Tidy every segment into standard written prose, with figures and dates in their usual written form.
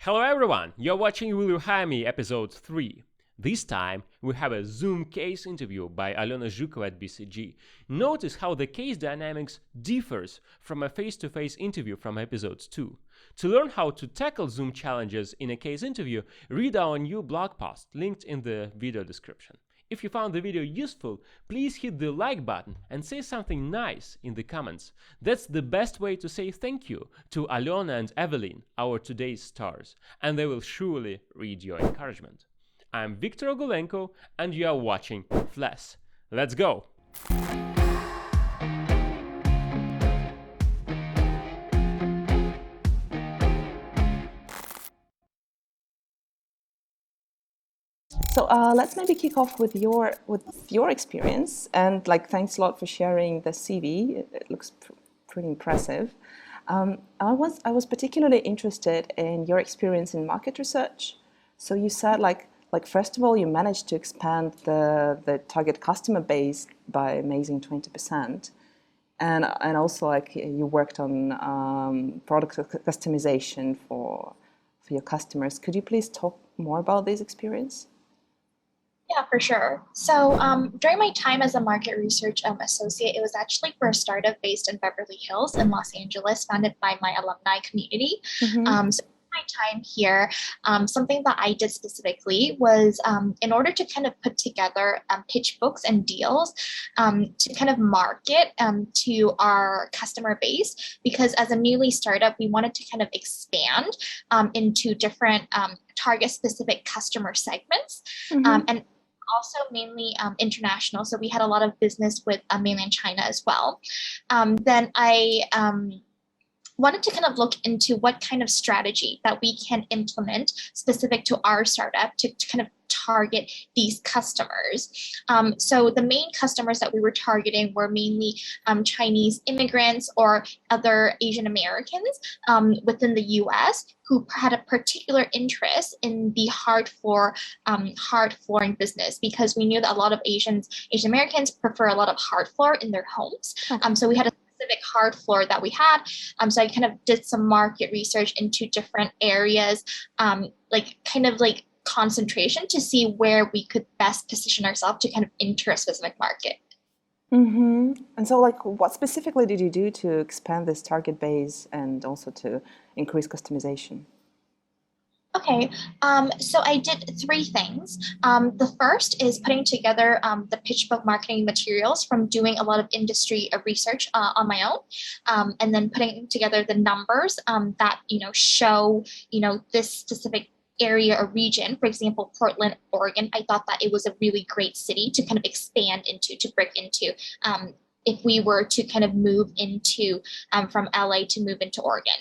Hello everyone, you're watching Will You Hire Me episode 3. This time we have a Zoom case interview by Elena Zhukova at BCG. Notice how the case dynamics differs from a face-to-face interview from episode 2. To learn how to tackle Zoom challenges in a case interview, read our new blog post linked in the video description. If you found the video useful, please hit the like button and say something nice in the comments. That's the best way to say thank you to Alena and Evelyn, our today's stars, and they will surely read your encouragement. I'm Viktor Ogulenko and you are watching Flash. Let's go! So let's maybe kick off with your experience, and thanks a lot for sharing the CV. It looks pretty impressive. I was particularly interested in your experience in market research. So you said first of all you managed to expand the target customer base by amazing 20%, and also you worked on product customization for your customers. Could you please talk more about this experience? Yeah, for sure. So during my time as a market research associate, it was actually for a startup based in Beverly Hills in Los Angeles, founded by my alumni community. Mm-hmm. So my time here, something that I did specifically was in order to kind of put together pitch books and deals to kind of market to our customer base, because as a newly startup, we wanted to kind of expand into different target specific customer segments. Mm-hmm. And also mainly international. So we had a lot of business with mainland China as well. Then I wanted to kind of look into what kind of strategy that we can implement specific to our startup to kind of target these customers. So the main customers that we were targeting were mainly Chinese immigrants or other Asian Americans within the US who had a particular interest in the hard flooring business, because we knew that a lot of Asian Americans prefer a lot of hard floor in their homes. Okay. So we had a specific hard floor that we had. So I kind of did some market research into different areas, like concentration, to see where we could best position ourselves to kind of enter a specific market. Mm-hmm. And so what specifically did you do to expand this target base and also to increase customization? Okay, so I did 3 things. The first is putting together the pitch book marketing materials from doing a lot of industry research on my own, and then putting together the numbers that show this specific area or region. For example, Portland, Oregon. I thought that it was a really great city to kind of expand into, to break into. If we were to kind of move into from LA to move into Oregon.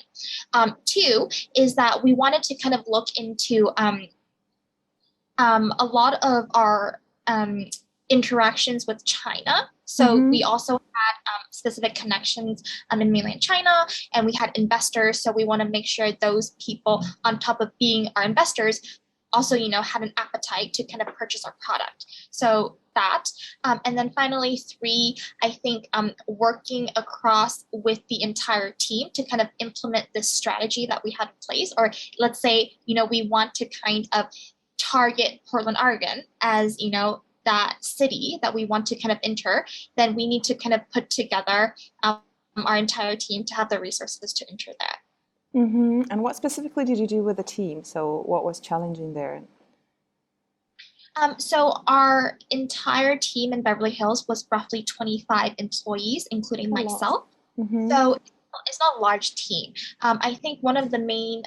2 is that we wanted to kind of look into a lot of our interactions with China. So Mm-hmm. we also had specific connections in mainland China, and we had investors. So we want to make sure those people, on top of being our investors, also had an appetite to kind of purchase our product. So that, and then finally 3, I think working across with the entire team to kind of implement this strategy that we had in place. Or let's say we want to kind of target Portland, Oregon as that city that we want to kind of enter, then we need to kind of put together our entire team to have the resources to enter that. Mm-hmm. And what specifically did you do with the team? So what was challenging there? So our entire team in Beverly Hills was roughly 25 employees, including myself. Mm-hmm. So it's not a large team. I think one of the main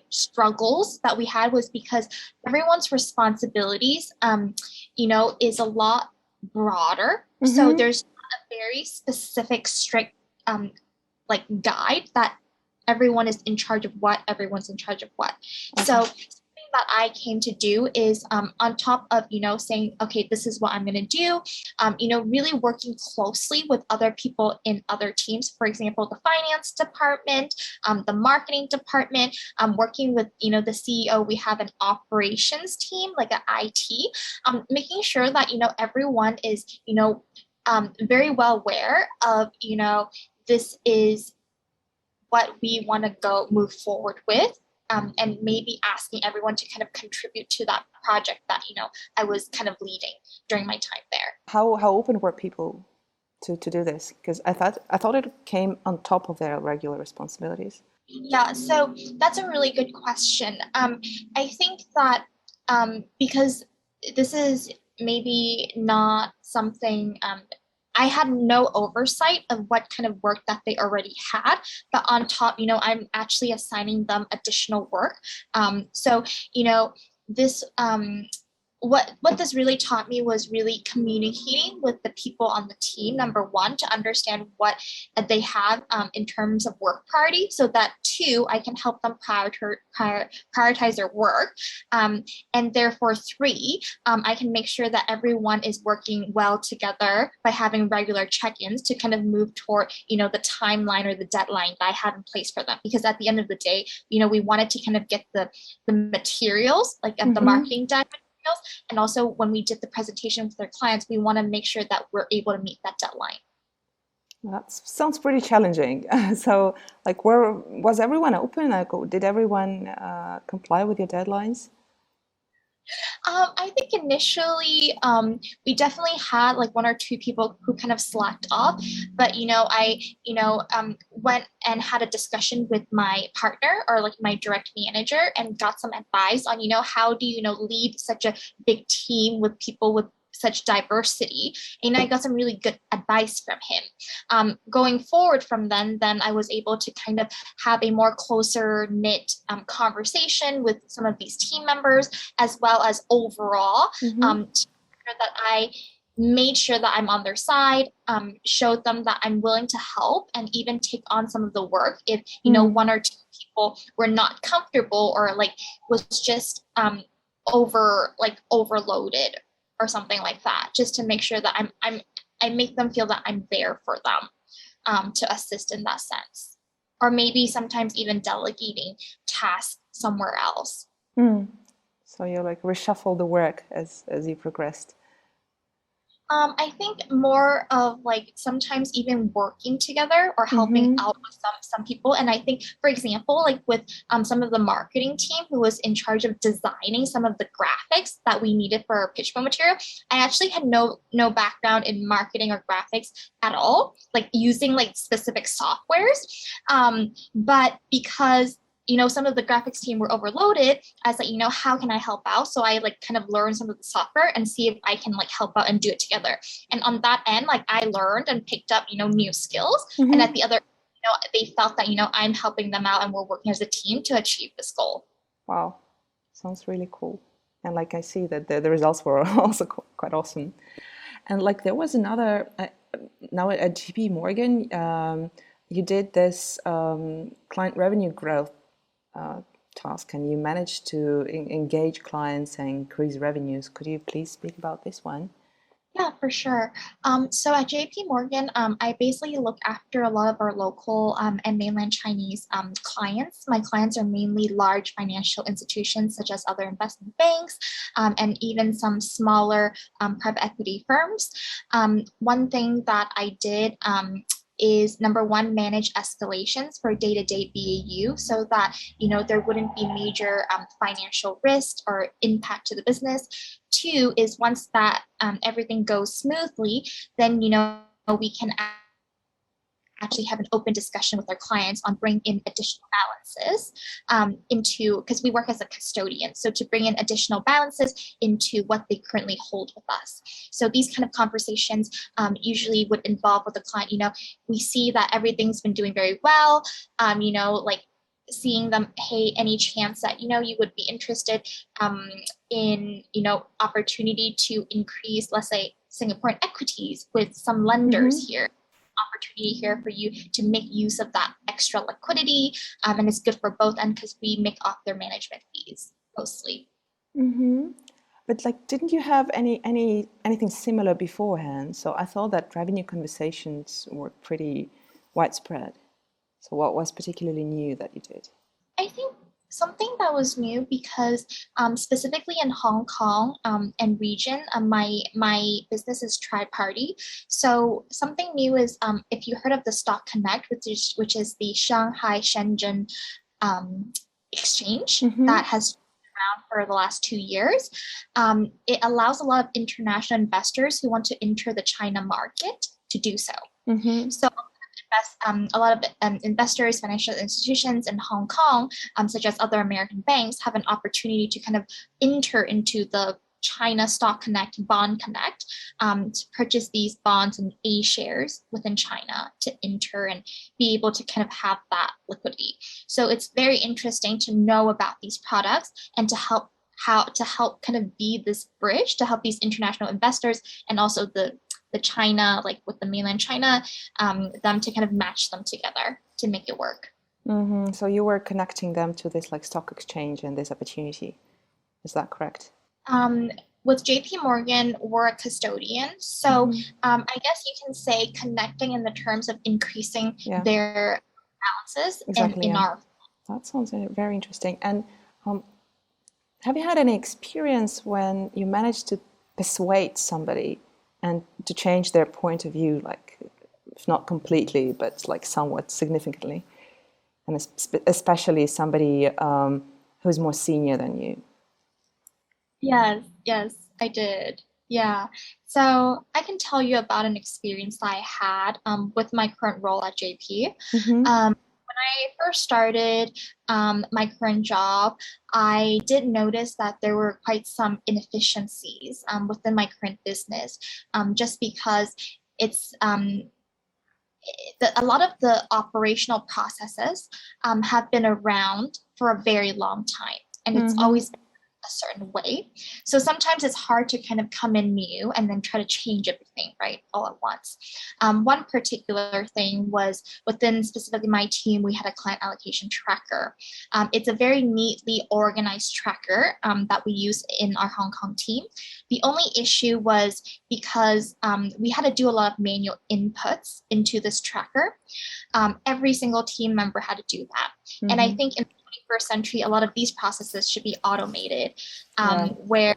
struggles that we had was because everyone's responsibilities, is a lot broader. Mm-hmm. So there's a very specific, strict guide that everyone is in charge of what, everyone's in charge of what. Okay. So that I came to do is on top of saying, okay, this is what I'm going to do, really working closely with other people in other teams. For example, the finance department, the marketing department, working with the CEO. We have an operations team, like an IT, making sure that everyone is very well aware of this is what we want to move forward with. and maybe asking everyone to kind of contribute to that project that, I was kind of leading during my time there. How open were people to do this? Because I thought it came on top of their regular responsibilities. Yeah, so that's a really good question. I think that because this is maybe not something I had no oversight of what kind of work that they already had, but on top, I'm actually assigning them additional work. So, this what this really taught me was really communicating with the people on the team, number one, to understand what they have in terms of work priority, so that two, I can help them prioritize their work. And therefore, three, I can make sure that everyone is working well together by having regular check-ins to kind of move toward, the timeline or the deadline that I have in place for them. Because at the end of the day, we wanted to kind of get the materials, like at the marketing deck, and also when we did the presentation with their clients, we want to make sure that we're able to meet that deadline. That sounds pretty challenging. So, like, was everyone open? Like, did everyone comply with your deadlines? I think initially we definitely had like one or two people who kind of slacked off, but I went and had a discussion with my partner or like my direct manager and got some advice on how do lead such a big team with people with such diversity. And I got some really good advice from him. Going forward from then I was able to kind of have a more closer knit conversation with some of these team members, as well as overall, that I made sure that I'm on their side, showed them that I'm willing to help and even take on some of the work if one or two people were not comfortable or like was just overloaded or something like that, just to make sure that I make them feel that I'm there for them, to assist in that sense, or maybe sometimes even delegating tasks somewhere else. So you like reshuffle the work as you progressed. I think more of like sometimes even working together or helping out with some people. And I think, for example, like with some of the marketing team who was in charge of designing some of the graphics that we needed for our pitch material, I actually had no background in marketing or graphics at all, like using like specific softwares. But because some of the graphics team were overloaded, I was like, how can I help out? So I like kind of learned some of the software and see if I can like help out and do it together. And on that end, like I learned and picked up, new skills. And at the other, they felt that, I'm helping them out and we're working as a team to achieve this goal. Wow. Sounds really cool. And like I see that the results were also quite awesome. And like there was another, now at JP Morgan, you did this client revenue growth task, and you managed to engage clients and increase revenues. Could you please speak about this one? Yeah, for sure. So at JP Morgan, I basically look after a lot of our local and mainland Chinese clients. My clients are mainly large financial institutions such as other investment banks and even some smaller private equity firms. One thing that I did is number one, manage escalations for day-to-day BAU so that there wouldn't be major financial risk or impact to the business. Two is once that everything goes smoothly, then we can actually have an open discussion with our clients on bringing in additional balances because we work as a custodian. So to bring in additional balances into what they currently hold with us. So these kind of conversations usually would involve with the client, we see that everything's been doing very well, like seeing them, hey, any chance that, you would be interested in, opportunity to increase, let's say, Singaporean equities with some lenders here. Opportunity here for you to make use of that extra liquidity, and it's good for both ends because we make off their management fees mostly. But like, didn't you have anything similar beforehand? So I thought that revenue conversations were pretty widespread. So what was particularly new that you did? I think something that was new because specifically in Hong Kong and region, my business is tri-party. So something new is if you heard of the Stock Connect, which is the Shanghai Shenzhen exchange Mm-hmm. that has been around for the last 2 years. It allows a lot of international investors who want to enter the China market to do so. Mm-hmm. So a lot of investors, financial institutions in Hong Kong, such as other American banks, have an opportunity to kind of enter into the China Stock Connect, Bond Connect, to purchase these bonds and A shares within China to enter and be able to kind of have that liquidity. So it's very interesting to know about these products and to help kind of be this bridge to help these international investors and also the China, like with the mainland China, them to kind of match them together to make it work. Mm-hmm. So you were connecting them to this like stock exchange and this opportunity. Is that correct? With JP Morgan, we're a custodian. So I guess you can say connecting in the terms of increasing their balances in our. That sounds very interesting. And have you had any experience when you managed to persuade somebody and to change their point of view, like if not completely, but like somewhat significantly, and especially somebody who's more senior than you? Yes, I did. Yeah. So I can tell you about an experience I had with my current role at JP. Mm-hmm. When I first started my current job, I did notice that there were quite some inefficiencies within my current business, just because it's a lot of the operational processes have been around for a very long time, and it's always been a certain way. So sometimes it's hard to kind of come in new and then try to change everything right all at once. One particular thing was within specifically my team, we had a client allocation tracker. It's a very neatly organized tracker that we use in our Hong Kong team. The only issue was because we had to do a lot of manual inputs into this tracker. Every single team member had to do that. And I think in 21st century, a lot of these processes should be automated, where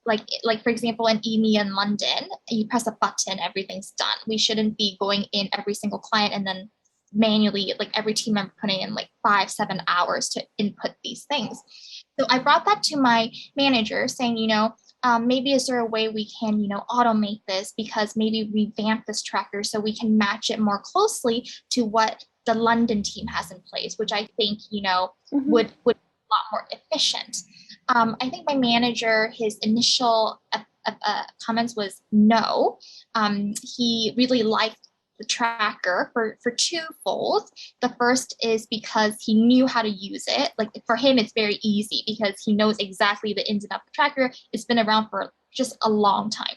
like for example, in EMEA in London, you press a button, everything's done. We shouldn't be going in every single client and then manually, like every team member putting in like 5-7 hours to input these things. So I brought that to my manager saying, maybe is there a way we can, automate this, because maybe revamp this tracker so we can match it more closely to what the London team has in place, which I think, would be a lot more efficient. I think my manager, his initial comments was no. He really liked the tracker for twofold. The first is because he knew how to use it. Like for him, it's very easy because he knows exactly the ins and outs of the tracker. It's been around for just a long time.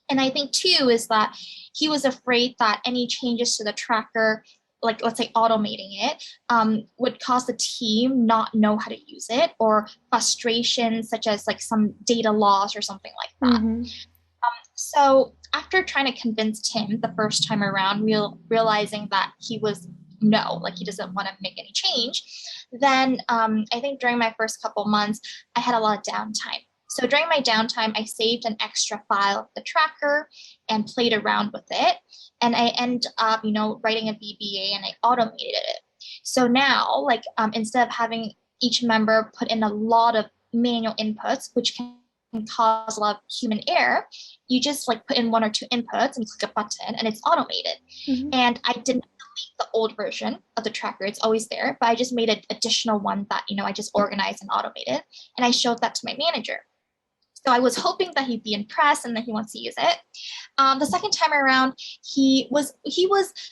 And I think two is that he was afraid that any changes to the tracker, like let's say automating it, would cause the team not know how to use it, or frustration such as like some data loss or something like that. So after trying to convince him the first time around, realizing that he was no, like he doesn't want to make any change, then I think during my first couple months, I had a lot of downtime. So during my downtime, I saved an extra file of the tracker and played around with it. And I ended up, writing a VBA, and I automated it. So now, like instead of having each member put in a lot of manual inputs, which can cause a lot of human error, you just like put in 1 or 2 inputs and click a button and it's automated. And I didn't delete the old version of the tracker. It's always there, but I just made an additional one that, I just organized and automated. And I showed that to my manager. So I was hoping that he'd be impressed and that he wants to use it. The second time around, he was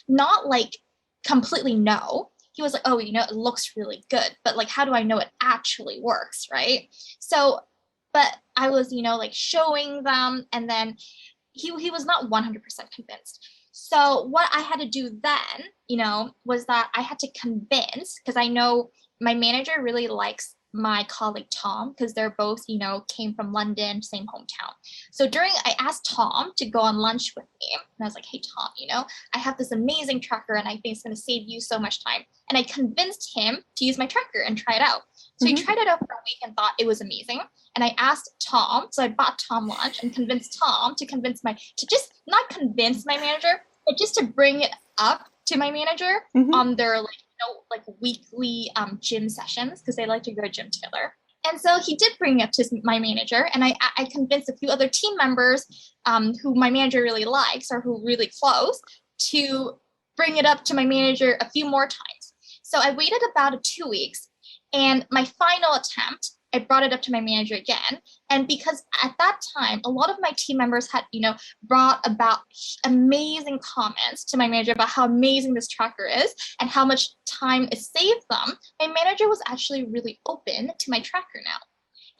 not like completely no. He was like, oh, it looks really good, but like, how do I know it actually works, right? So, but I was, like showing them, and then he was not 100% convinced. So what I had to do then, was that I had to convince, because I know my manager really likes my colleague Tom, because they're both, came from London, same hometown. So I asked Tom to go on lunch with me, and I was like, hey Tom, I have this amazing tracker and I think it's going to save you so much time. And I convinced him to use my tracker and try it out. So he tried it out for a week and thought it was amazing. And I asked Tom, so I bought Tom lunch and convinced Tom to just not convince my manager, but just to bring it up to my manager on their like weekly gym sessions because they like to go to gym together. And so he did bring it to my manager, and I convinced a few other team members who my manager really likes or who really close to bring it up to my manager a few more times. So I waited about 2 weeks, and my final attempt, I brought it up to my manager again. And because at that time, a lot of my team members had, brought about amazing comments to my manager about how amazing this tracker is and how much time it saved them, my manager was actually really open to my tracker now.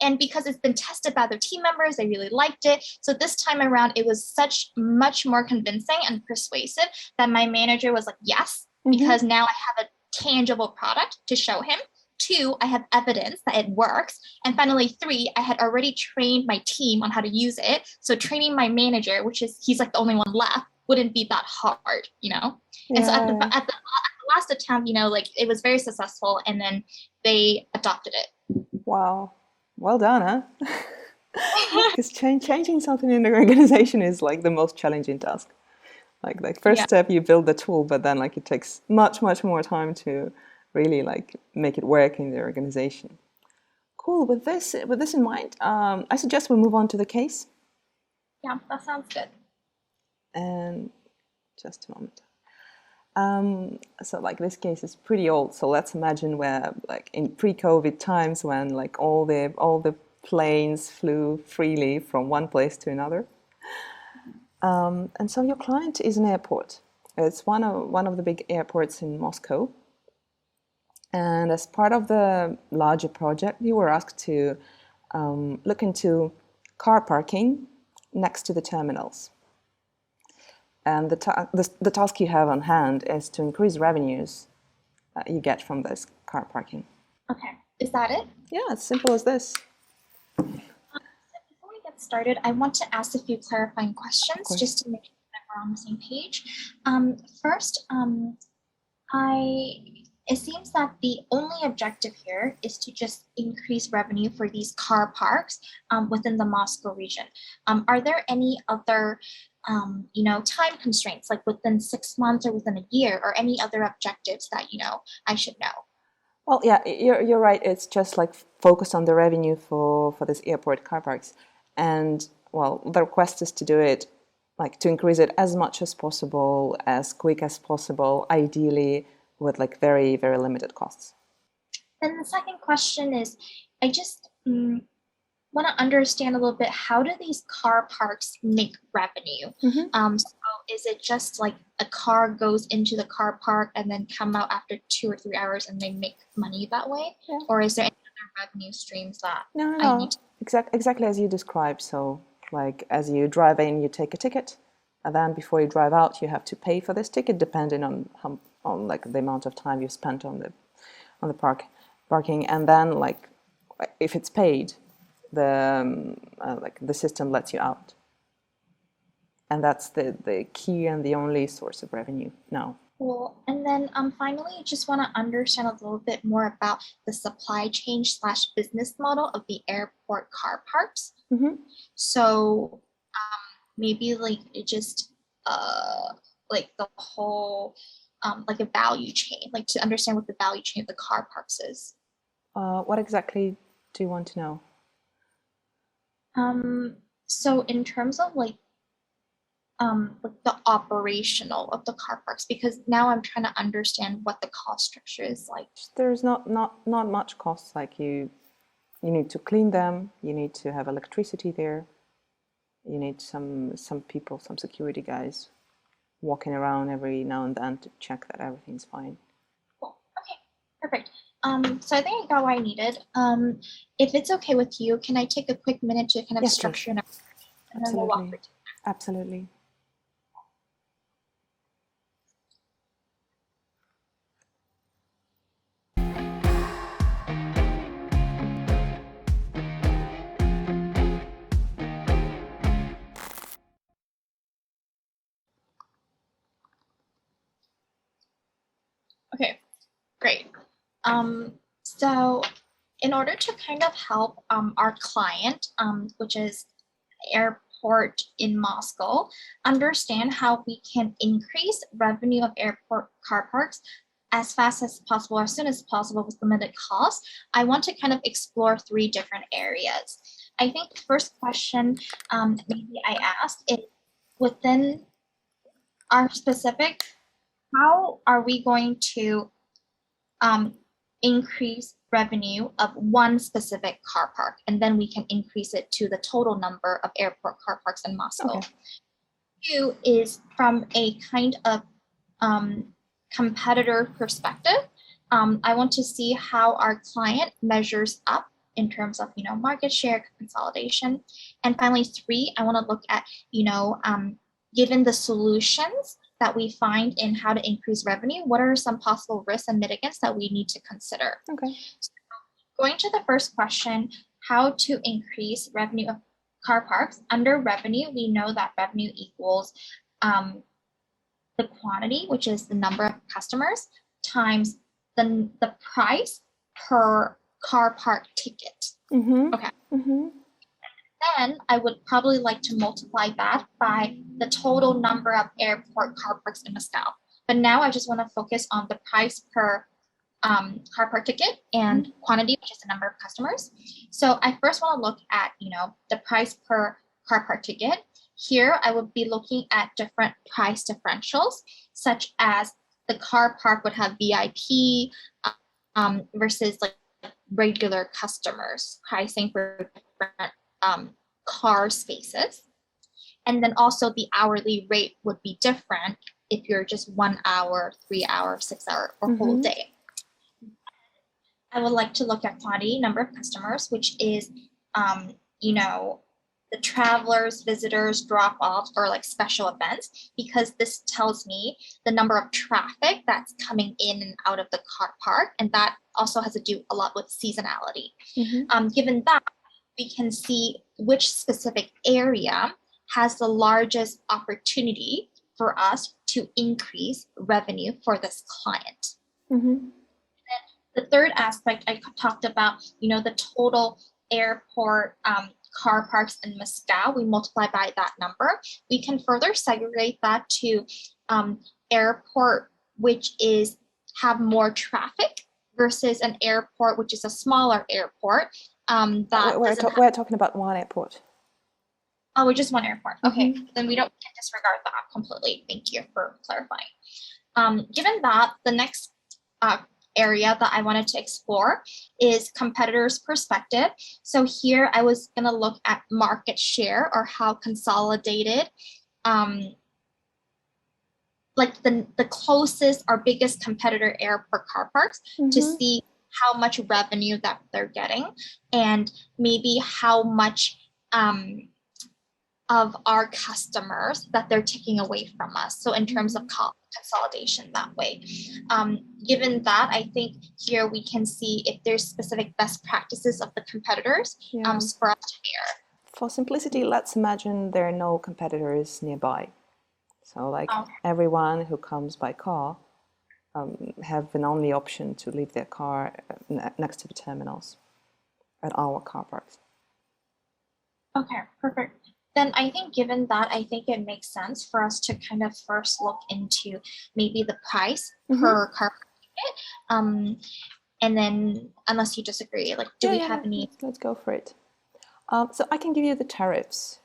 And because it's been tested by other team members, they really liked it. So this time around, it was much more convincing and persuasive that my manager was like, yes, because now I have a tangible product to show him. 2, I have evidence that it works. And finally, 3, I had already trained my team on how to use it. So training my manager, he's like the only one left, wouldn't be that hard, Yeah. And so at the last attempt, like it was very successful, and then they adopted it. Wow. Well done, huh? Because changing something in the organization is like the most challenging task. Like first step, you build the tool, but then like it takes much more time to really like make it work in the organization. Cool. With this in mind, I suggest we move on to the case. Yeah, that sounds good. And just a moment. So like this case is pretty old. So let's imagine where like in pre-COVID times when like all the planes flew freely from one place to another. And so your client is an airport. It's one of the big airports in Moscow. And as part of the larger project, you were asked to look into car parking next to the terminals. And the task you have on hand is to increase revenues you get from this car parking. Okay, is that it? Yeah, it's simple as this. Before we get started, I want to ask a few clarifying questions just to make sure that we're on the same page. First, it seems that the only objective here is to just increase revenue for these car parks within the Moscow region. Are there any other time constraints, like within 6 months or within a year, or any other objectives that, I should know? Well, yeah, you're right. It's just like focused on the revenue for this airport car parks. And well, the request is to do it, like to increase it as much as possible, as quick as possible, ideally with like very, very limited costs. And the second question is, I just want to understand a little bit, how do these car parks make revenue? So is it just like a car goes into the car park and then come out after 2 or 3 hours and they make money that way? Yeah. Or is there any other revenue streams that I need to... Exactly as you described. So like as you drive in, you take a ticket, and then before you drive out, you have to pay for this ticket depending on like the amount of time you spent on the parking, and then like if it's paid, the system lets you out, and that's the key and the only source of revenue now. Cool. And then finally, I just want to understand a little bit more about the supply chain / business model of the airport car parks. So maybe like it just like the whole like a value chain, like to understand what the value chain of the car parks is. What exactly do you want to know? So in terms of like the operational of the car parks, because now I'm trying to understand what the cost structure is like. There's not much cost. Like you need to clean them, you need to have electricity there, you need some people, some security guys walking around every now and then to check that everything's fine. Cool. Okay, perfect. So I think I got what I needed. If it's okay with you, can I take a quick minute to kind of structure and then we'll walk through? Absolutely. Okay, great. So in order to kind of help our client, which is airport in Moscow, understand how we can increase revenue of airport car parks, as fast as possible, or as soon as possible with limited cost, I want to kind of explore 3 different areas. I think the first question maybe I asked is, within our specific, how are we going to increase revenue of one specific car park, and then we can increase it to the total number of airport car parks in Moscow. Okay. 2 is from a kind of competitor perspective. I want to see how our client measures up in terms of, market share consolidation. And finally, 3, I want to look at, given the solutions that we find in how to increase revenue, what are some possible risks and mitigants that we need to consider? Okay. So going to the first question, how to increase revenue of car parks. Under revenue, we know that revenue equals the quantity, which is the number of customers, times the price per car park ticket. Mm-hmm. Okay. Mm-hmm. Then I would probably like to multiply that by the total number of airport car parks in Moscow. But now I just want to focus on the price per car park ticket and quantity, which is the number of customers. So I first want to look at, the price per car park ticket. Here, I would be looking at different price differentials, such as the car park would have VIP versus like regular customers pricing for different car spaces. And then also the hourly rate would be different if you're just 1 hour, 3 hour, 6 hour, or whole day. I would like to look at quantity, number of customers, which is, the travelers, visitors, drop-offs, or like special events, because this tells me the number of traffic that's coming in and out of the car park, and that also has to do a lot with seasonality. Given that, we can see which specific area has the largest opportunity for us to increase revenue for this client. The third aspect I talked about, the total airport car parks in Moscow, we multiply by that number. We can further segregate that to airport which is have more traffic versus an airport which is a smaller airport. We're talking about one airport. Oh, we're just one airport. Okay, then we can disregard that completely. Thank you for clarifying. Given that, the next area that I wanted to explore is competitors' perspective. So here I was going to look at market share, or how consolidated, like the closest or biggest competitor airport car parks, to see how much revenue that they're getting, and maybe how much of our customers that they're taking away from us. So in terms of consolidation that way. Given that, I think here we can see if there's specific best practices of the competitors for us to share. For simplicity, let's imagine there are no competitors nearby. So like everyone who comes by car have an only option to leave their car next to the terminals at our car parks. Okay, perfect. Then I think given that, I think it makes sense for us to kind of first look into maybe the price per car ticket. And then, unless you disagree, like, do we have any? Let's go for it. So I can give you the tariffs.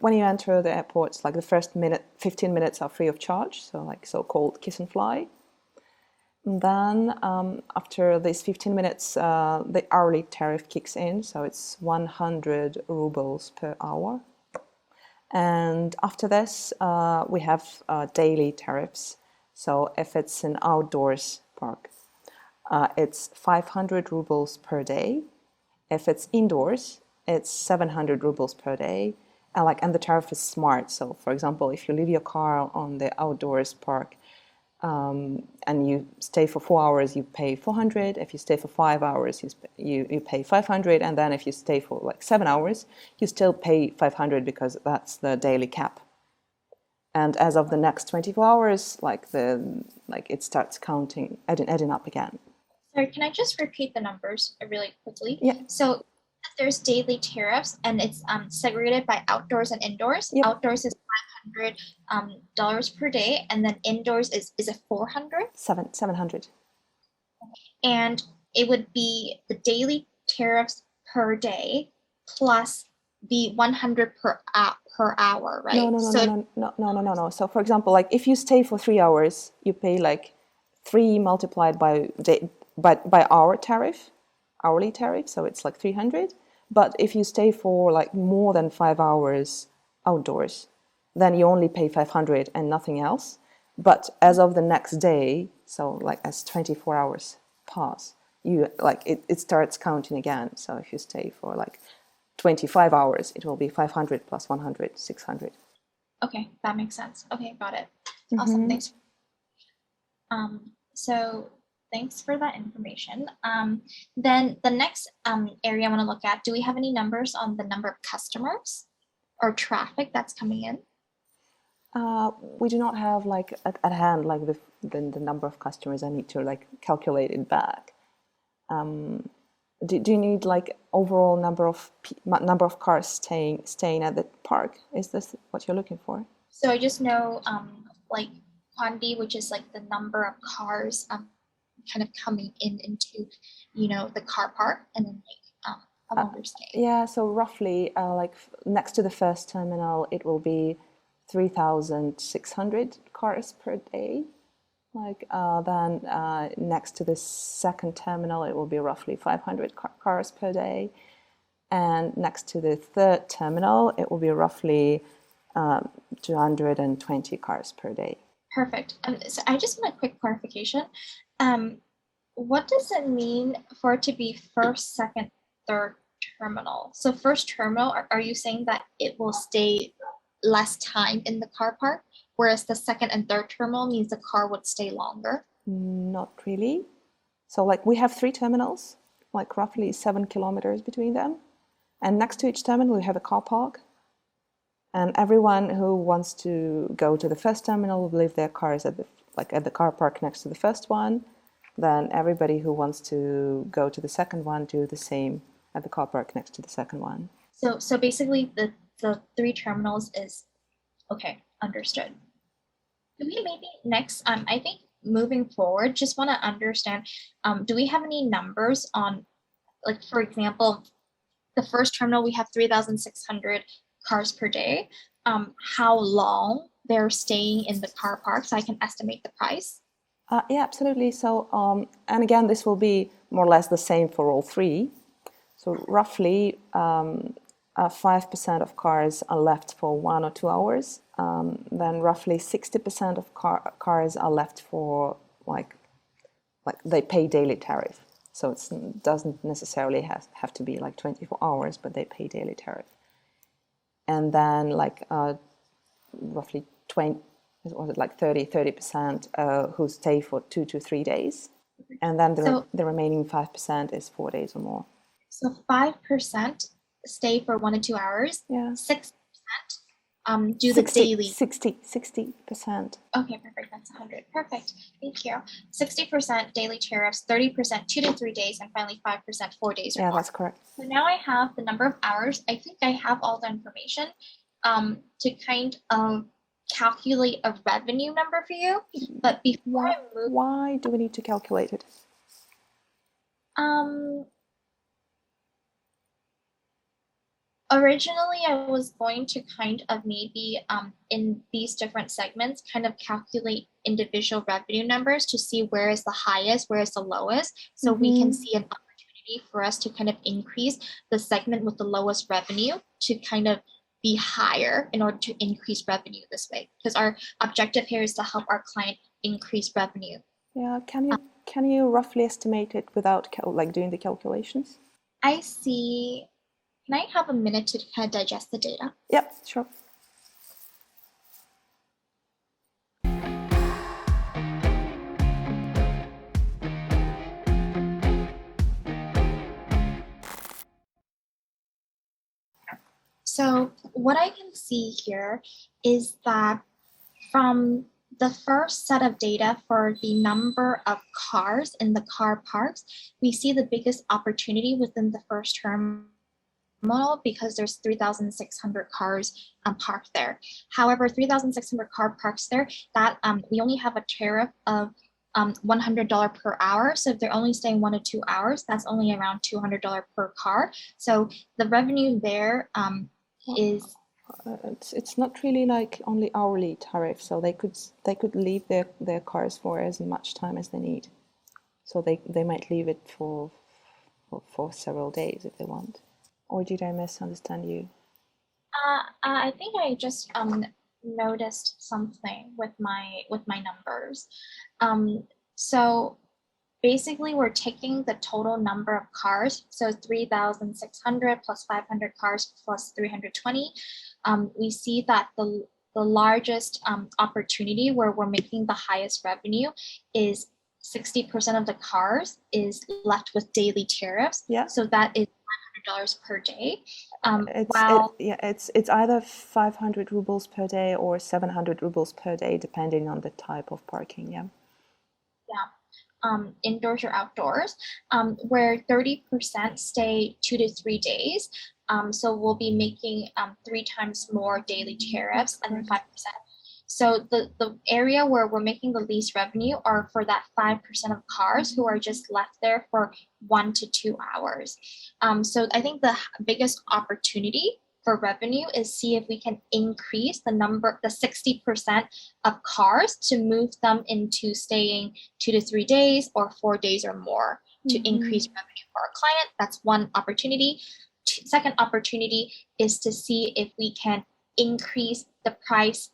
When you enter the airports, like the first 15 minutes are free of charge, so like so-called kiss and fly. And then after these 15 minutes, the hourly tariff kicks in, so it's 100 rubles per hour. And after this, we have daily tariffs. So if it's an outdoors park, it's 500 rubles per day. If it's indoors, it's 700 rubles per day. And the tariff is smart. So for example, if you leave your car on the outdoors park, and you stay for 4 hours, you pay 400. If you stay for 5 hours, you pay 500. And then if you stay for like 7 hours, you still pay 500 because that's the daily cap. And as of the next 24 hours, it starts counting, adding up again. Sorry, can I just repeat the numbers really quickly? Yeah. So there's daily tariffs, and it's segregated by outdoors and indoors. Yep. Outdoors is $700 per day, and then indoors is it 400? 700. And it would be the daily tariffs per day plus the 100 per hour, right? No. So for example, like if you stay for 3 hours, you pay like 3 multiplied by hour tariff, hourly tariff. So it's like 300. But if you stay for like more than 5 hours outdoors, then you only pay 500 and nothing else. But as of the next day, so like as 24 hours pass, you like it starts counting again. So if you stay for like 25 hours, it will be 500 plus 100, 600. Okay, that makes sense. Okay, got it. Awesome, thanks. So thanks for that information. Then the next area I want to look at, do we have any numbers on the number of customers or traffic that's coming in? We do not have like at hand like the number of customers. I need to like calculate it back. Do you need like overall number of cars staying at the park? Is this what you're looking for? So I just know like quantity, which is like the number of cars kind of coming into the car park, and then like how long they're staying. Yeah, so roughly like next to the first terminal, it will be 3,600 cars per day. Like then next to the second terminal, it will be roughly 500 cars per day. And next to the third terminal, it will be roughly 220 cars per day. Perfect. So I just want a quick clarification. What does it mean for it to be first, second, third terminal? So first terminal, are you saying that it will stay less time in the car park, whereas the second and third terminal means the car would stay longer? Not really. So like we have 3 terminals, like roughly 7 kilometers between them. And next to each terminal, we have a car park. And everyone who wants to go to the first terminal will leave their cars at the car park next to the first one. Then everybody who wants to go to the second one do the same at the car park next to the second one. So basically the 3 terminals is okay, understood. Do we maybe next, I think moving forward, just want to understand, do we have any numbers on, like, for example, the first terminal, we have 3,600 cars per day. How long they're staying in the car park so I can estimate the price? Yeah, absolutely. So, and again, this will be more or less the same for all 3. So roughly 5% of cars are left for 1 or 2 hours. Then roughly 60% of cars are left for like they pay daily tariff. So it doesn't necessarily have to be like 24 hours, but they pay daily tariff. And then like roughly 30% who stay for 2 to 3 days. And then the remaining 5% is 4 days or more. So 5% stay for 1 to 2 hours. Yeah. 6% do the daily. 60%. Okay, perfect. That's 100. Perfect. Thank you. 60% daily tariffs, 30% 2 to 3 days, and finally 5% 4 days. Yeah, that's correct. So now I have the number of hours. I think I have all the information to kind of calculate a revenue number for you. But before I move, why do we need to calculate it? Originally, I was going to kind of maybe in these different segments kind of calculate individual revenue numbers to see where is the highest, where is the lowest, so we can see an opportunity for us to kind of increase the segment with the lowest revenue to kind of be higher in order to increase revenue this way, because our objective here is to help our client increase revenue. Yeah, can you roughly estimate it without like doing the calculations? I see. Can I have a minute to kind of digest the data? Yep, sure. So what I can see here is that from the first set of data for the number of cars in the car parks, we see the biggest opportunity within the first term terminal because there's 3,600 cars parked there. However, 3,600 car parks there, that we only have a tariff of $100 per hour. So if they're only staying 1 to 2 hours, that's only around $200 per car. So the revenue there is it's not really like only hourly tariff, so they could leave their cars for as much time as they need. So they might leave it for several days if they want. Or did I misunderstand you? I think I just noticed something with my numbers. So basically, we're taking the total number of cars, so 3,600 plus 500 cars plus 320. We see that the largest opportunity where we're making the highest revenue is 60% of the cars is left with daily tariffs. Yeah. So that is $500 per day. It's either 500 rubles per day or 700 rubles per day, depending on the type of parking. Yeah. Indoors or outdoors, where 30% stay 2 to 3 days. So we'll be making 3 times more daily tariffs and then 5%. So the area where we're making the least revenue are for that 5% of cars who are just left there for 1 to 2 hours. So I think the biggest opportunity for revenue is see if we can increase the 60% of cars to move them into staying 2 to 3 days or 4 days or more to increase revenue for our client. That's one opportunity. Second opportunity is to see if we can increase the price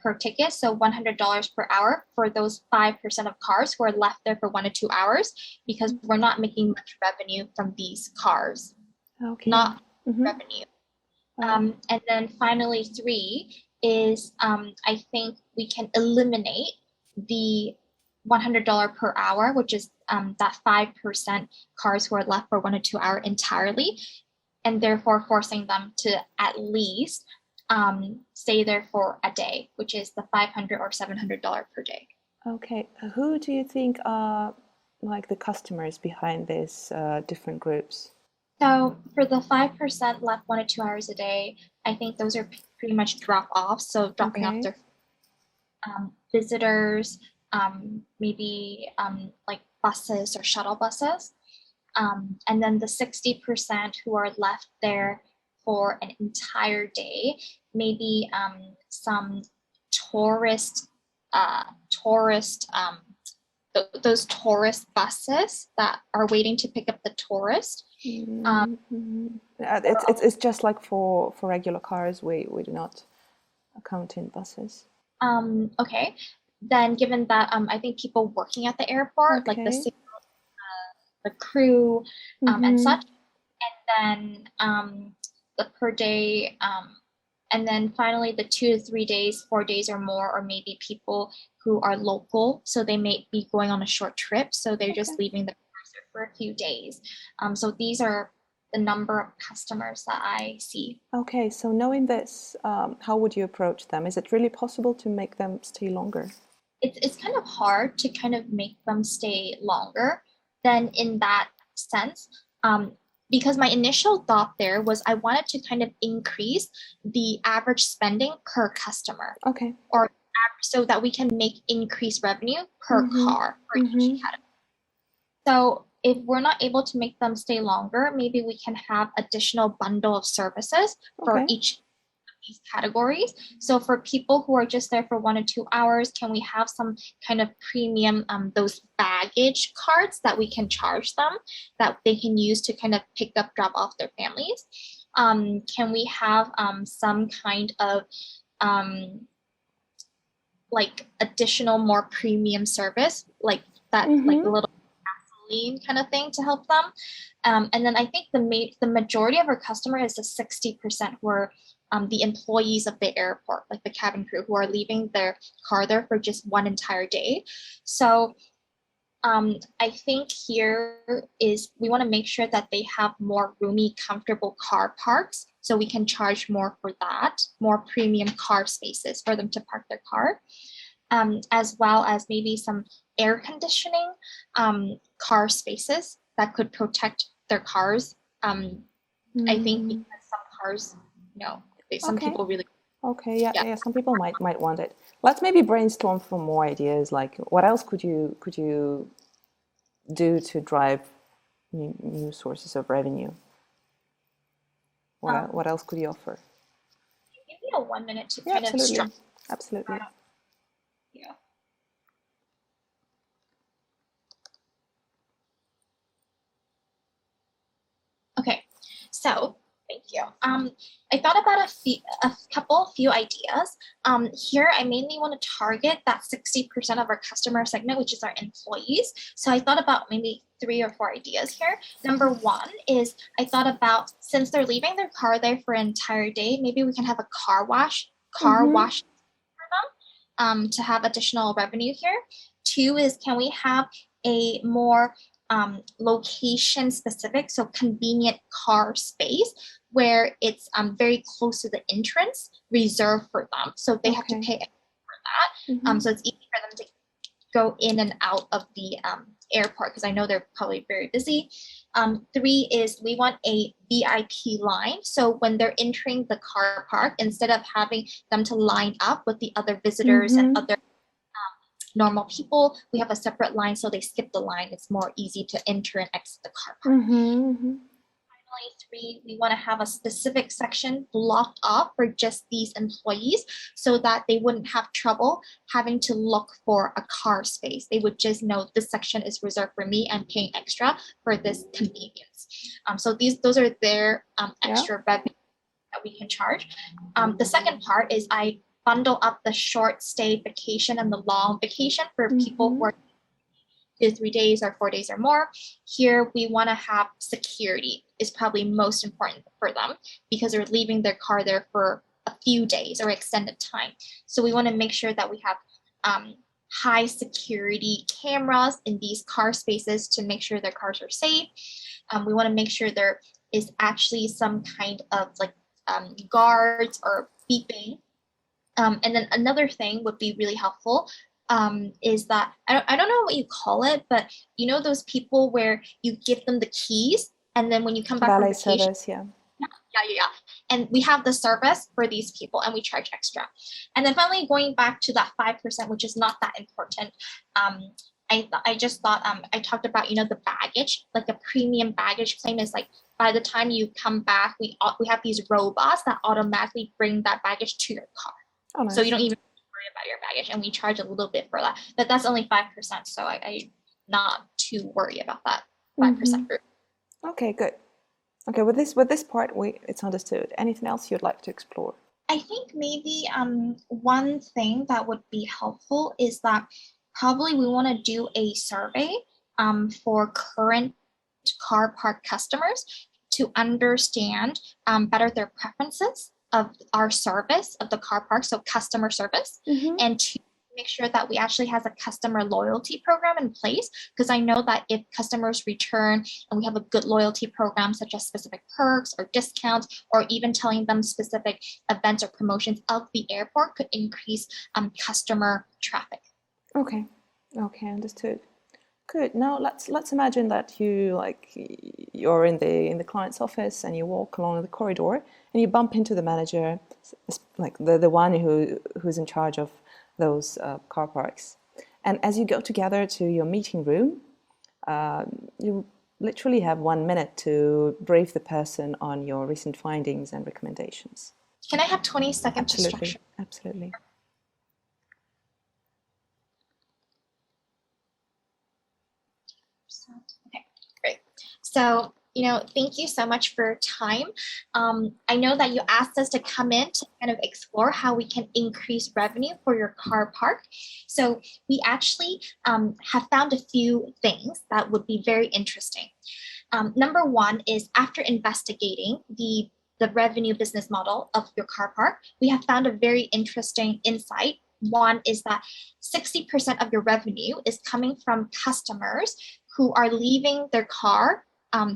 per ticket, so $100 per hour for those 5% of cars who are left there for 1 to 2 hours, because we're not making much revenue from these cars. Okay. Not revenue. And then finally, 3 is I think we can eliminate the $100 per hour, which is that 5% cars who are left for 1 to 2 hours entirely, and therefore forcing them to at least stay there for a day, which is the $500 or $700 per day. Okay. Who do you think are like the customers behind these different groups? So for the 5% left 1 to 2 hours a day, I think those are pretty much drop-offs. So dropping off their visitors, maybe like buses or shuttle buses. And then the 60% who are left there for an entire day, maybe some those tourist buses that are waiting to pick up the tourist. It's just like for regular cars, we do not count in buses. Okay, then given that I think people working at the airport, like the crew and such, and then the per day, and then finally the 2 to 3 days, 4 days or more, or maybe people who are local, so they may be going on a short trip, so they're just leaving the cars for a few days. So these are the number of customers that I see. Okay, so knowing this, how would you approach them? Is it really possible to make them stay longer? It's kind of hard to kind of make them stay longer than in that sense. Because my initial thought there was I wanted to kind of increase the average spending per customer. Okay. Or so that we can make increased revenue per car for each category. So if we're not able to make them stay longer, maybe we can have additional bundle of services for each of these categories. So for people who are just there for 1 to 2 hours, can we have some kind of premium, those baggage cards that we can charge them, that they can use to kind of pick up, drop off their families? Can we have some kind of like additional more premium service, like that, like a little gasoline kind of thing to help them? And then I think the majority of our customer is the 60% who are the employees of the airport, like the cabin crew, who are leaving their car there for just 1 entire day. So I think here is we want to make sure that they have more roomy, comfortable car parks, so we can charge more for that, more premium car spaces for them to park their car, as well as maybe some air conditioning car spaces that could protect their cars I think because some cars, some Okay. people really. Okay, yeah. Some people might want it. Let's maybe brainstorm for more ideas. Like, what else could you do to drive new sources of revenue? What else could you offer? Give me a 1 minute to Yeah, kind of absolutely, structure. absolutely. Yeah. Okay, so thank you. I thought about a few ideas. Here I mainly want to target that 60% of our customer segment, which is our employees. So I thought about maybe 3 or 4 ideas here. Number one is I thought about, since they're leaving their car there for an entire day, maybe we can have a car wash for them, to have additional revenue here. 2 is, can we have a more location specific, so convenient car space where it's very close to the entrance, reserved for them, so they have to pay for that. So it's easy for them to go in and out of the airport, because I know they're probably very busy. 3 is we want a VIP line, so when they're entering the car park, instead of having them to line up with the other visitors and other normal people, we have a separate line, so they skip the line. It's more easy to enter and exit the car park. Finally, 3, we want to have a specific section blocked off for just these employees, so that they wouldn't have trouble having to look for a car space. They would just know this section is reserved for me and paying extra for this convenience. So those are their extra revenue that we can charge. The second part is I bundle up the short stay vacation and the long vacation for people who are 2 to 3 days or 4 days or more. Here we want to have security is probably most important for them, because they're leaving their car there for a few days or extended time. So we want to make sure that we have high security cameras in these car spaces to make sure their cars are safe. We want to make sure there is actually some kind of guards or beeping. And then another thing would be really helpful, is that I don't know what you call it, but you know those people where you give them the keys, and then when you come back from Valet vacation, service, yeah. And we have the service for these people, and we charge extra. And then finally, going back to that 5%, which is not that important. I just thought I talked about the baggage, like a premium baggage claim is like, by the time you come back, we have these robots that automatically bring that baggage to your car. Oh, nice. So you don't even worry about your baggage, and we charge a little bit for that. But that's only 5%, so I not too worried about that 5% group. Okay, good. Okay, with this part, it's understood. Anything else you'd like to explore? I think maybe one thing that would be helpful is that probably we want to do a survey for current car park customers to understand better their preferences of our service of the car park, so customer service, and to make sure that we actually has a customer loyalty program in place, because I know that if customers return and we have a good loyalty program, such as specific perks or discounts, or even telling them specific events or promotions of the airport, could increase customer traffic. Okay, understood. Good. Now let's imagine that you're in the client's office and you walk along the corridor and you bump into the manager, like the one who's in charge of those car parks. And as you go together to your meeting room, you literally have 1 minute to brief the person on your recent findings and recommendations. Can I have 20 seconds to structure? Absolutely. Okay, great. So, thank you so much for your time. I know that you asked us to come in to kind of explore how we can increase revenue for your car park. So we actually have found a few things that would be very interesting. Number one is, after investigating the revenue business model of your car park, we have found a very interesting insight. One is that 60% of your revenue is coming from customers who are leaving their car,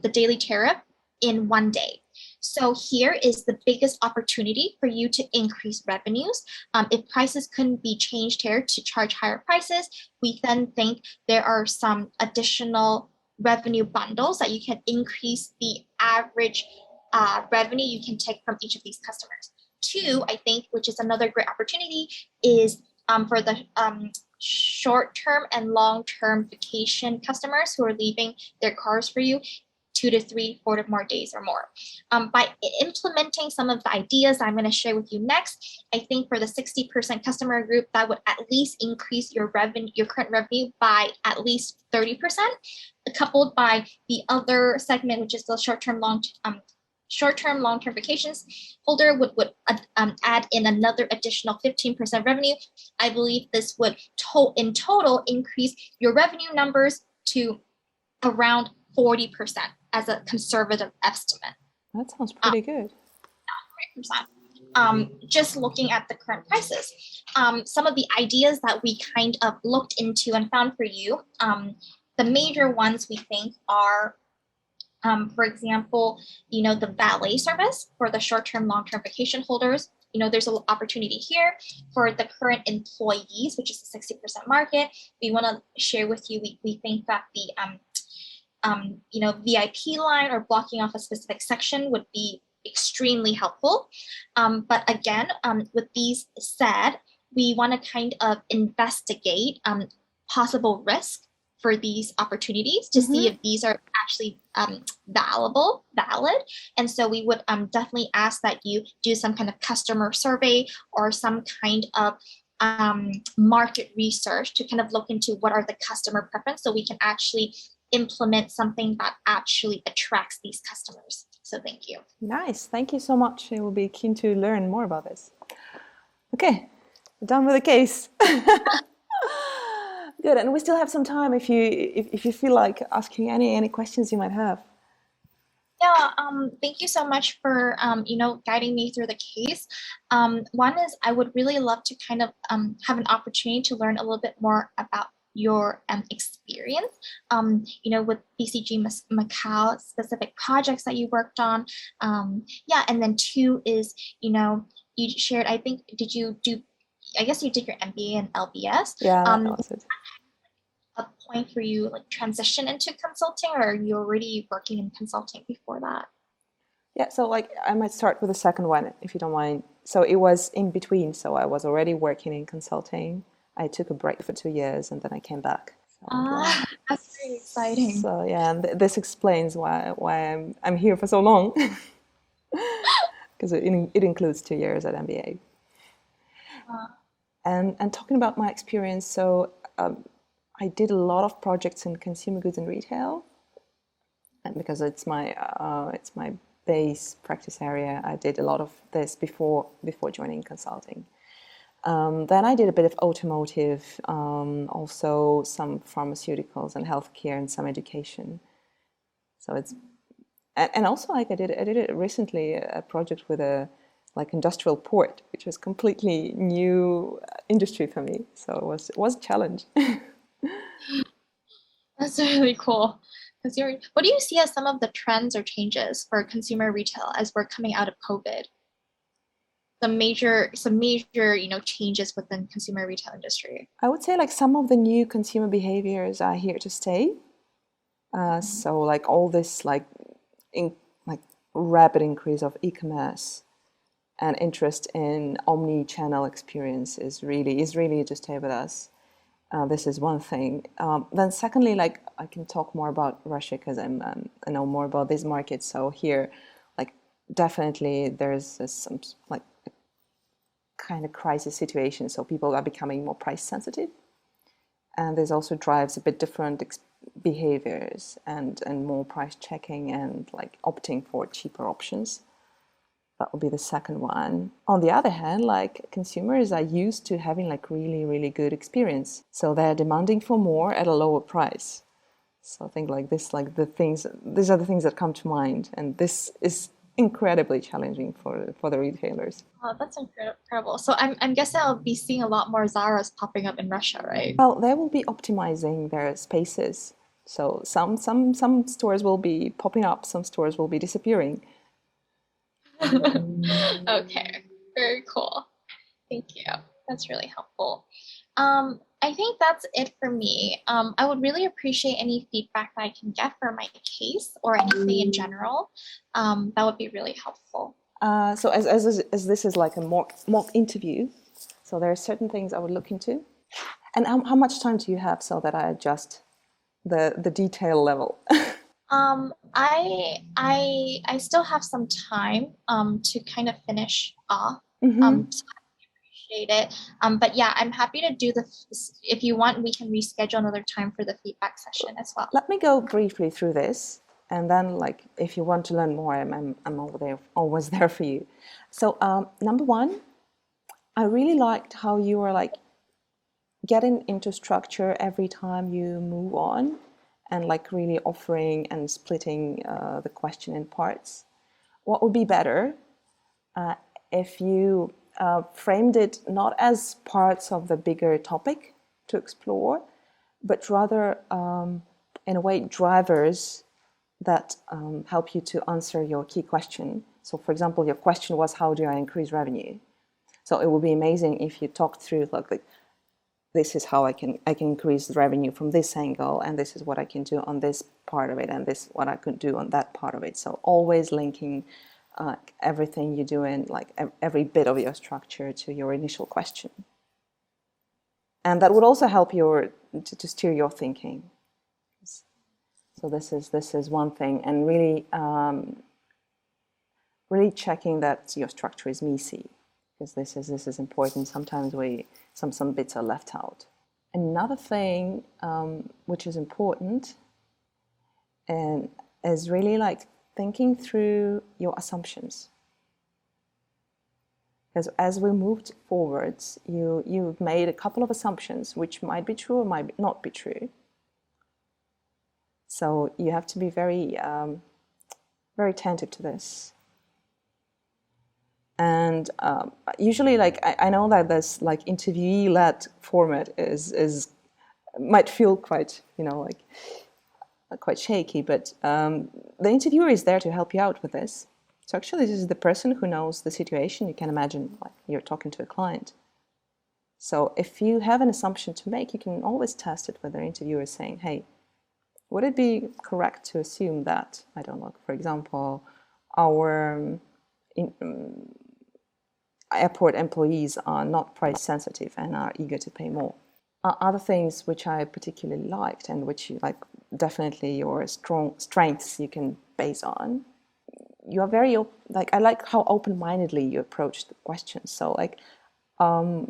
the daily tariff, in 1 day. So here is the biggest opportunity for you to increase revenues. If prices couldn't be changed here to charge higher prices, we then think there are some additional revenue bundles that you can increase the average revenue you can take from each of these customers. Two, I think, which is another great opportunity, is for the short-term and long-term vacation customers who are leaving their cars for you 2 to 3, 4 to more days or more. By implementing some of the ideas I'm going to share with you next, I think for the 60% customer group, that would at least increase your revenue, your current revenue, by at least 30%, coupled by the other segment, which is the short-term, long-term vacations holder would add in another additional 15% revenue. I believe this would in total increase your revenue numbers to around 40% as a conservative estimate. That sounds pretty good. 40%. Just looking at the current prices, some of the ideas that we kind of looked into and found for you, the major ones we think are, for example, the valet service for the short-term, long-term vacation holders. There's an opportunity here for the current employees, which is the 60% market. We want to share with you, we think that the VIP line or blocking off a specific section would be extremely helpful. But again, with these said, we want to kind of investigate possible risk for these opportunities to see if these are actually valid. And so we would definitely ask that you do some kind of customer survey or some kind of market research to kind of look into what are the customer preference, so we can actually implement something that actually attracts these customers. So thank you. Nice. Thank you so much. I will be keen to learn more about this. Okay, done with the case. Good. And we still have some time if you feel like asking any questions you might have. Yeah, thank you so much for guiding me through the case. One is I would really love to kind of have an opportunity to learn a little bit more about your experience, with BCG Macau specific projects that you worked on. And then two is, you shared, I think, I guess you did your MBA in LBS. Yeah, that was it. A point for you like transition into consulting, or are you already working in consulting before that? Yeah, so I might start with the second one, if you don't mind. So it was in between. So I was already working in consulting. I took a break for 2 years and then I came back. So, that's very exciting. So yeah, and this explains why I'm here for so long, because it includes 2 years at MBA. And talking about my experience, so I did a lot of projects in consumer goods and retail, and because it's my base practice area, I did a lot of this before joining consulting. Then I did a bit of automotive, also some pharmaceuticals and healthcare and some education. So it's, and also I did it recently, a project with a industrial port, which was completely new industry for me. So it was a challenge. That's really cool. What do you see as some of the trends or changes for consumer retail as we're coming out of COVID? Some major, changes within consumer retail industry. I would say some of the new consumer behaviors are here to stay. So all this rapid increase of e-commerce and interest in omni-channel experience is really to stay with us. This is one thing. Then secondly, I can talk more about Russia because I know more about this market. So here, definitely there's some kind of crisis situation. So people are becoming more price sensitive, and this also drives a bit different behaviors and more price checking and opting for cheaper options. That would be the second one. On the other hand, consumers are used to having really, really good experience. So they're demanding for more at a lower price. So I think these are the things that come to mind. And this is incredibly challenging for the retailers. Oh, that's incredible. So I'm guessing I'll be seeing a lot more Zara's popping up in Russia, right? Well, they will be optimizing their spaces. So some stores will be popping up, some stores will be disappearing. Okay, very cool. Thank you. That's really helpful. I think that's it for me. I would really appreciate any feedback that I can get for my case or anything in general. That would be really helpful. So as this is like a mock interview, so there are certain things I would look into. And how much time do you have so that I adjust the detail level? I still have some time to kind of finish off. Mm-hmm. So I appreciate it. But yeah, I'm happy to do if you want, we can reschedule another time for the feedback session as well. Let me go briefly through this, and then like if you want to learn more, I'm always there for you. So number one, I really liked how you were like getting into structure every time you move on, and like really offering and splitting the question in parts. What would be better if you framed it not as parts of the bigger topic to explore, but rather, in a way, drivers that help you to answer your key question. So, for example, your question was, how do I increase revenue? So it would be amazing if you talked through like this is how I can increase the revenue from this angle, and this is what I can do on this part of it, and this what I could do on that part of it. So always linking everything you do in like every bit of your structure to your initial question, and that would also help you to steer your thinking. So this is one thing, and really really checking that your structure is messy, because this is important. Sometimes some bits are left out. Another thing which is important and is really like thinking through your assumptions. Because as we moved forwards, you've made a couple of assumptions which might be true or might not be true. So you have to be very very attentive to this. And usually, like I know that this like interviewee-led format is might feel quite like quite shaky, but the interviewer is there to help you out with this. So actually, this is the person who knows the situation. You can imagine like you're talking to a client. So if you have an assumption to make, you can always test it with the interviewer, saying, "Hey, would it be correct to assume that, I don't know, for example, our airport employees are not price sensitive and are eager to pay more?" Other things which I particularly liked, and which you like definitely your strengths you can base on. You are very like I like how open-mindedly you approach the questions. So like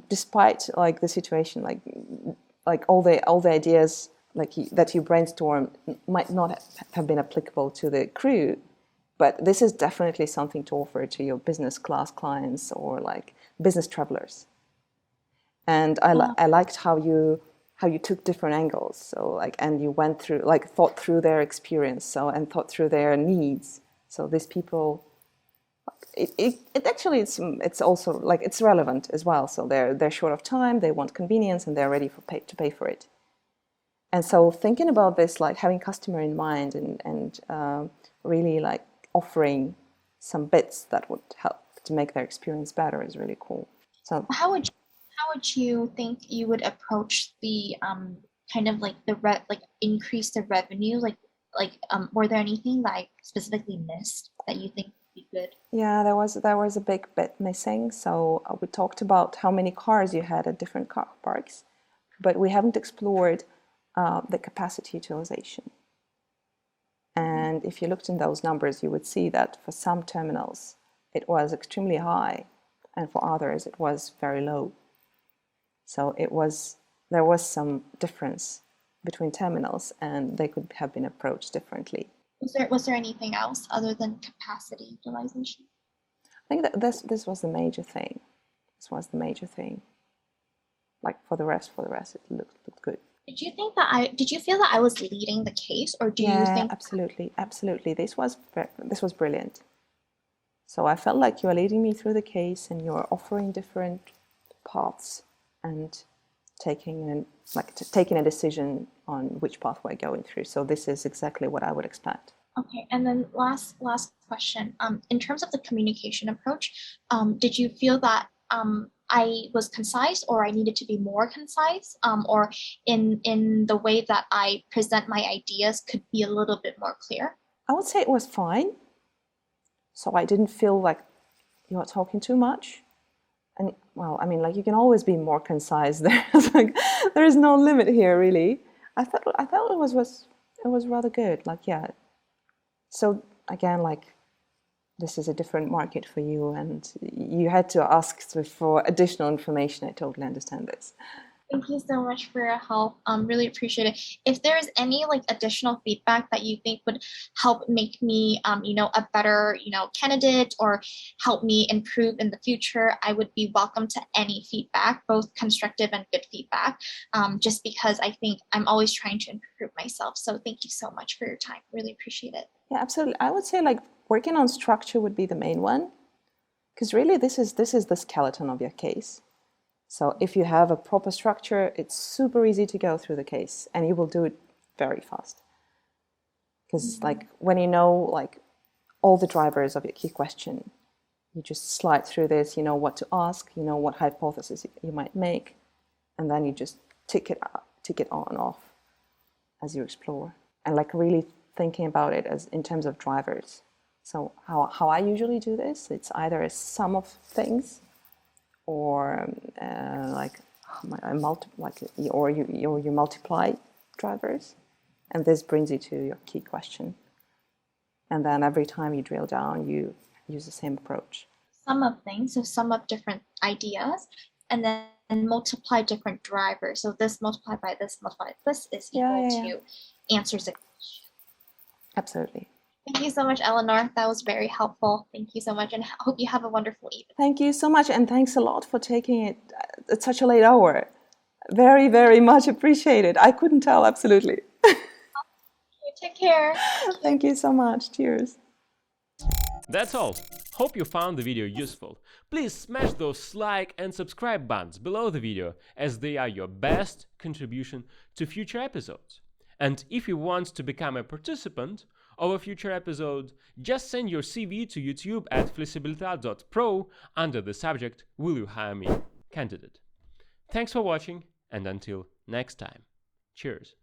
despite like the situation, like all the ideas like that you brainstorm might not have been applicable to the crew, but this is definitely something to offer to your business class clients or like business travelers. And I liked how you took different angles. So like, and you went through like thought through their experience, so and thought through their needs. So these people, it actually it's also like it's relevant as well. So they're short of time, they want convenience, and they're ready to pay for it. And so thinking about this, like having customer in mind, and really like offering some bits that would help to make their experience better is really cool. So How would you think you would approach the kind of like like increase the revenue? Were there anything that I specifically missed that you think would be good? yeah, there was a big bit missing. So we talked about how many cars you had at different car parks, but we haven't explored the capacity utilization. And if you looked in those numbers, you would see that for some terminals it was extremely high, and for others it was very low. So there was some difference between terminals, and they could have been approached differently. Was there anything else other than capacity utilization? I think that this was the major thing. This was the major thing. Like for the rest, it looked good. Did you feel that I was leading the case, or do you think? Absolutely. This was brilliant. So I felt like you are leading me through the case, and you are offering different paths and taking a decision on which path we're going through. So this is exactly what I would expect. Okay, and then last question. In terms of the communication approach, did you feel that I was concise or I needed to be more concise, or in the way that I present my ideas could be a little bit more clear? I would say it was fine. So I didn't feel like you were talking too much. And well, I mean, like you can always be more concise. There's like there is no limit here, really. I thought it was rather good. Like yeah. So again, like this is a different market for you, and you had to ask for additional information. I totally understand this. Thank you so much for your help. Really appreciate it. If there is any like additional feedback that you think would help make me, a better, candidate or help me improve in the future, I would be welcome to any feedback, both constructive and good feedback. Just because I think I'm always trying to improve myself. So thank you so much for your time. Really appreciate it. Yeah, absolutely. I would say like working on structure would be the main one, because really this is the skeleton of your case. So if you have a proper structure, it's super easy to go through the case and you will do it very fast. Because like when you know like all the drivers of your key question, you just slide through this, you know what to ask, you know what hypothesis you might make, and then you just tick it on and off as you explore. And like really thinking about it as in terms of drivers. So how I usually do this, it's either a sum of things, or you multiply drivers, and this brings you to your key question. And then every time you drill down, you use the same approach. Sum of things, so sum of different ideas, and then multiply different drivers. So this multiplied by this multiplied by this is equal to answers a question. Absolutely. Thank you so much, Eleanor. That was very helpful. Thank you so much, and hope you have a wonderful evening. Thank you so much, and thanks a lot for taking it at such a late hour. Very, very much appreciated. I couldn't tell, absolutely. Take care. Thank you so much. Cheers. That's all. Hope you found the video useful. Please smash those like and subscribe buttons below the video, as they are your best contribution to future episodes. And if you want to become a participant of a future episode, just send your CV to YouTube at flexibilità.pro under the subject "Will you hire me?" candidate. Thanks for watching, and until next time. Cheers.